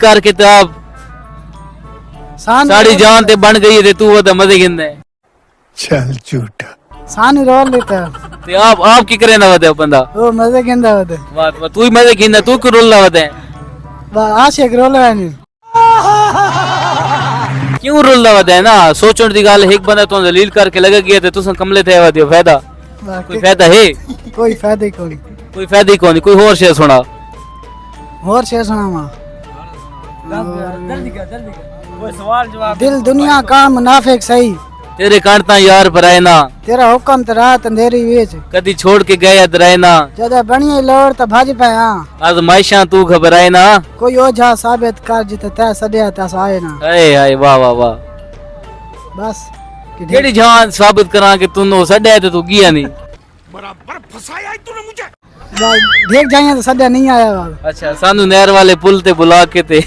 करके तो आप साड़ी जान ते बन गई है, तू वो तो मजे गिंदे चल झूठा सानी रोल लेता ते आप की करे ना वदे बंदा वो मजे गिंदा होते बात तू ही मजे गिंदा, तू क्यों रोल वदे आशिक रोल है नहीं क्यों रोल वदे ना सोचण दी गल एक बंदा तो दलील करके लगे गया ते तुसा कमले थे वदियो फायदा कोई फायदा है कोई फायदा ही कोई कोई फायदा ही कोनी। कोई और शेर सुना और शेर सुनावा जल्दी कोई सवाल जवाब दिल दुनिया का मुनाफिक सही तेरे कांटा यार पराए ना तेरा हुक्म तो रात अंधेरी वेच कदी छोड़ के गया दराए ना जदा बनिए लोड़ तो भज पे हाँ आजमाइशा तू घबराए ना कोई ओझा साबित कर जिते तय सदिया तस आए ना अरे हाय वाह वाह वाह बस केड़ी जान साबित करा कि तू नो सड्या ते तू गया नहीं बराबर फसाया है तूने मुझे देख जाइए तो सदिया नहीं आया बाबा अच्छा सानू नहर वाले पुल ते बुला के ते